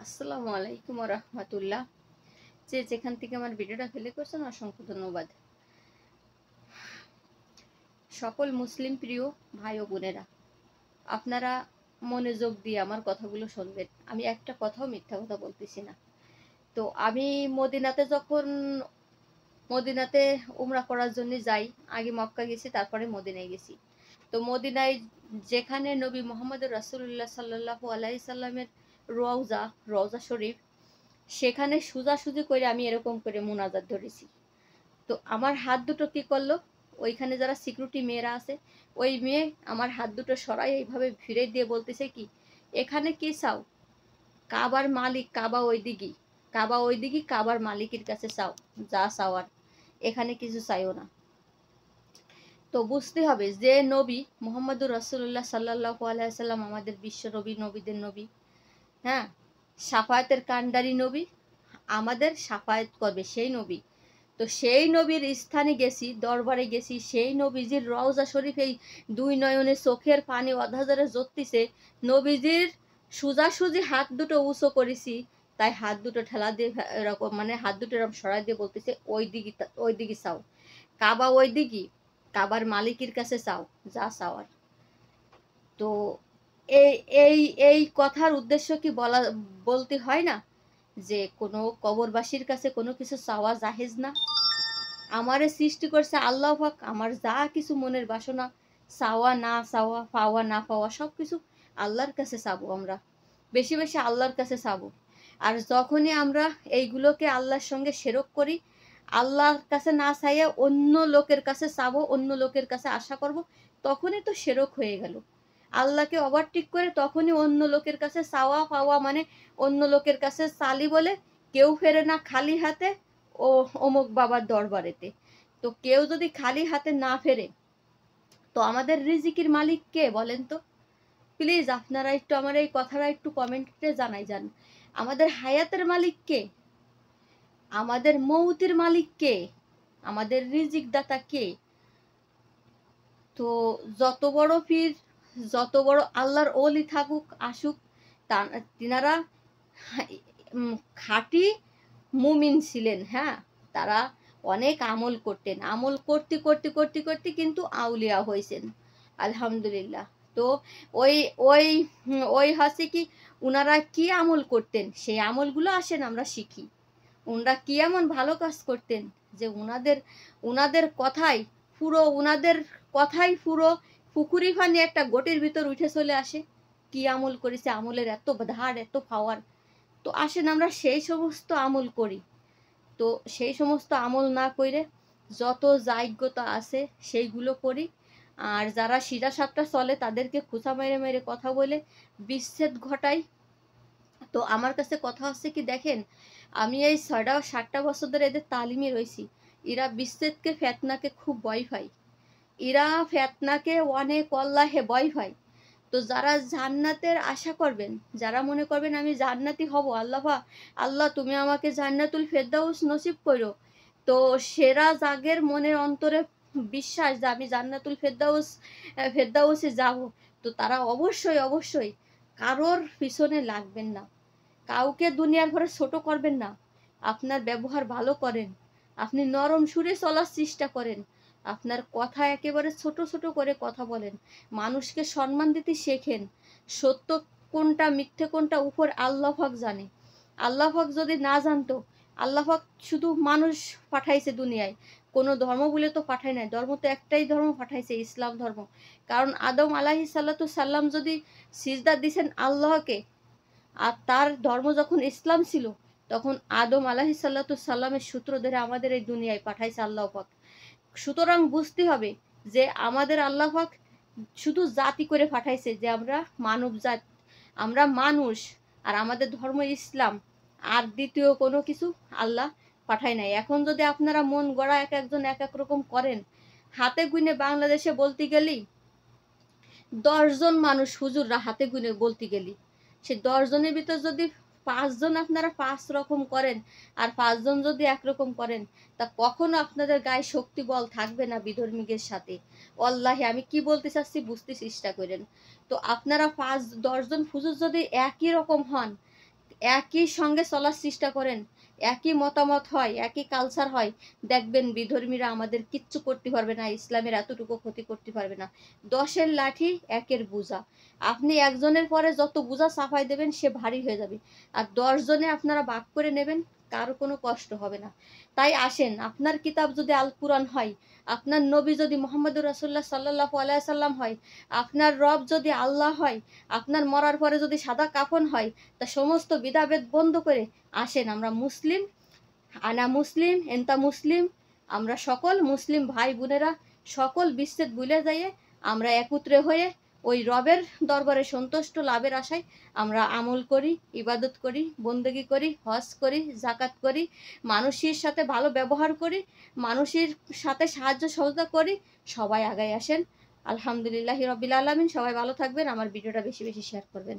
আসসালামু আলাইকুম ওয়া রাহমাতুল্লাহ। যে যেখান থেকে আমার ভিডিওটা প্লে করছেন অসংখ্য ধন্যবাদ। সকল মুসলিম প্রিয় ভাই ও বোনেরা, আপনারা মনোযোগ দিয়ে আমার কথাগুলো শুনবেন। আমি একটা কথাও মিথ্যা কথা বলতেছি না। তো আমি মদিনাতে উমরা করার জন্য যাই। আগে মক্কা গেছি, তারপরে মদিনায় গেছি। তো মদিনায় যেখানে নবী মুহাম্মদ রাসূলুল্লাহ সাল্লাল্লাহু আলাইহি সাল্লামের রওজা শরীফ, সেখানে সোজাসুজি করে আমি এরকম করে মুনাজাত ধরেছি। তো আমার হাত দুটো কি করলো, ওইখানে যারা সিকিউরিটি মেয়েরা আছে, ওই মেয়ে আমার হাত দুটো সরাই এইভাবে ফিরে দিয়ে বলতেছে কি, এখানে কি চাও? কাবার মালিক কাবা ওইদিকে কাবার মালিকের কাছে চাও, যা চাওয়ার, এখানে কিছু চাইও না। তো বুঝতে হবে যে নবী মুহাম্মদুর রাসূলুল্লাহ সাল্লাল্লাহু আলাইহি সাল্লাম আমাদের বিশ্ব নবী, নবীদের নবী, হ্যাঁ, সাফায়াতের কান্ডারি নবী, আমাদের সাফায়াত করবে সেই নবী। তো সেই নবীর স্থানে গেছি, দরবারে গেছি, সেই নবীজির রওজা শরীফ, এই দুই নয়নে চোখের পানি অধাজারে জ্বলতেছে, নবীজির সোজাসুজি হাত দুটো উঁচু করেছি, তাই হাত দুটো ঠেলা দিয়ে এরকম, মানে হাত দুটো এরকম সরাই দিয়ে বলতেছে ওই দিকে চাও, কাবা ওই দিকে, কাবার মালিকের কাছে চাও, যা চাওয়ার। তো এই এই এই কথার উদ্দেশ্য কি বলতে হয় না যে কোনো কবরবাসীর কাছে কোনো কিছু চাওয়া জাহেজ না। আমারে সৃষ্টি করছে আল্লাহ পাক, আমার যা কিছু মনের বাসনা, চাওয়া না চাওয়া, পাওয়া না পাওয়া, সব কিছু আল্লাহর কাছে চাবো। আমরা বেশি বেশি আল্লাহর কাছে চাবো। আর যখনই আমরা এইগুলোকে আল্লাহর সঙ্গে শিরক করি, আল্লাহর কাছে না চাইয়ে অন্য লোকের কাছে চাবো, অন্য লোকের কাছে আশা করব, তখনই তো শিরক হয়ে গেল। আল্লাহকে ওভারটেক করে তখনই অন্য লোকের কাছে চাওয়া পাওয়া, মানে অন্য লোকের কাছে চালি বলে কেউ ফেরে না খালি হাতে, ও অমুক বাবার দরবারেতে। তো কেউ যদি খালি হাতে না ফেরে, তো আমাদের রিজিকের মালিক কে বলেন তো? প্লিজ আপনারা একটু আমার এই কথাটা একটু কমেন্টে জানাই যান। আমাদের হায়াতের মালিক কে? আমাদের মৌতের মালিক কে? আমাদের রিজিক দাতা কে? তো যত বড় পীর, যত বড় আল্লাহর ওলি থাকুক আসুক, তিনারা খাঁটি মুমিন ছিলেন। হ্যাঁ, তারা অনেক আমল করতেন, আমল করতে করতে করতে করতে কিন্তু আউলিয়া হয়েছেন, আলহামদুলিল্লাহ। তো ওই ওই ওই হচ্ছে কি, উনারা কি আমল করতেন, সেই আমলগুলো আসেন আমরা শিখি। উনারা কি এমন ভালো কাজ করতেন যে উনাদের কথাই পুরো পুকুরি ফানি একটা গোটের ভিতর উঠে চলে আসে। কি আমল করেছে, আমলের এত ধার, এত পাওয়ার। তো আসেন আমরা সেই সমস্ত আমল করি। তো সেই সমস্ত আমল না করে যত যোগ্যতা আছে সেইগুলো করি। আর যারা সিধা সাপটা চলে তাদেরকে খোঁচা মেরে মেরে কথা বলে বিচ্ছেদ ঘটাই। তো আমার কাছে কথা হচ্ছে কি, দেখেন, আমি এই 6-7টা বছর ধরে এদের তালিমে রয়েছি। এরা বিচ্ছেদকে, ফেতনাকে খুব ভয় পায়। এরা ফেতনাকে অনেক অল্লাহে ভয় পায়। তো যারা জান্নাতের আশা করবেন, যারা মনে করবেন আমি জান্নাতি হব, আল্লাহ তুমি আমাকে জান্নাতুল ফেরদাউস নসিব করো, তো সেরা জাগের মনের অন্তরে বিশ্বাস যে আমি জান্নাতুল ফেরদাউসে যাব, তো তারা অবশ্যই অবশ্যই কারোর পিছনে লাগবেন না, কাউকে দুনিয়ার ঘরে ছোট করবেন না। আপনার ব্যবহার ভালো করেন, আপনি নরম সুরে চলার চেষ্টা করেন, আপনার কথা একেবারে ছোট ছোট করে কথা বলেন, মানুষকে সম্মান দিতে শেখেন। সত্য কোনটা মিথ্যে কোনটা উপর আল্লাহ পাক জানে। আল্লাহ পাক যদি না জানতো, আল্লাহ পাক শুধু মানুষ পাঠাইছে দুনিয়ায়, কোনো ধর্ম বলে তো পাঠায় নাই। ধর্ম তো একটাই ধর্ম পাঠাইছে, ইসলাম ধর্ম। কারণ আদম আলাইহিস সালাম যদি সিজদা দিছেন আল্লাহকে, আর তার ধর্ম যখন ইসলাম ছিল, তখন আদম আলাইহিস সালামের সূত্র ধরে আমাদের এই দুনিয়ায় পাঠাইছে আল্লাহ পাক। সুতরাং বুঝতে হবে যে আমাদের আল্লাহ পাক শুধু জাতি করে পাঠাইছে, যে আমরা মানব জাত, আমরা মানুষ, আর আমাদের ধর্ম ইসলাম। আর দ্বিতীয় কোনো কিছু আল্লাহ পাঠায় নাই। এখন যদি আপনারা মন গড়া এক একজন এক এক রকম করেন, হাতে গুনে বাংলাদেশে বলতে গেলি 10 জন মানুষ, হুজুররা হাতে গুনে বলতে গেলি, সে 10 জনের ভিতর যদি 5 জন আপনারা 5 রকম করেন, আর 5 জন যদি একরকম করেন, তা কখনো আপনাদের গায়ে শক্তি বল থাকবে না বিধর্মীদের সাথে। ওয়াল্লাহি আমি কি বলতে চাচ্ছি বুঝতে চেষ্টা করেন। তো আপনারা 5-10 জন হুজুর যদি একই রকম হন, একই সঙ্গে চলার চেষ্টা করেন, একই মতামত হয়, একই কালচার হয়, দেখবেন বিধর্মীরা আমাদের কিচ্ছু করতে পারবে না, ইসলামের এতটুকু ক্ষতি করতে পারবে না। 10-এর লাঠি 1-এর বোঝা, আপনি একজনের পরে যত বোঝা চাপাই দেবেন সে ভারী হয়ে যাবে, আর 10 জনে আপনারা ভাগ করে নেবেন, কারো কোনো কষ্ট হবে না। তাই আসেন, আপনার কিতাব যদি আল কুরআন হয়, আপনার নবী যদি মোহাম্মদুর রাসূলুল্লাহ সাল্লাল্লাহু আলাইহি সাল্লাম হয়, আপনার রব যদি আল্লাহ হয়, আপনার মরার পরে যদি সাদা কাফন হয়, তা সমস্ত বিধাভেদ বন্ধ করে আসেন আমরা মুসলিম, আনা মুসলিম এন্তা মুসলিম, আমরা সকল মুসলিম ভাই বোনেরা সকল বিচ্ছেদ ভুলে যাইয়ে আমরা একত্রে হয়ে ওই রবের দরবারে সন্তুষ্ট লাভের আশায় আমরা আমল করি, ইবাদত করি, বন্দেগী করি, হজ করি, জাকাত করি, মানুষের সাথে ভালো ব্যবহার করি, মানুষের সাথে সাহায্য সহযোগিতা করি, সবাই আগায় আসেন। আলহামদুলিল্লাহি রাব্বিল আলামিন। সবাই ভালো থাকবেন, আমার ভিডিওটা বেশি বেশি শেয়ার করবেন।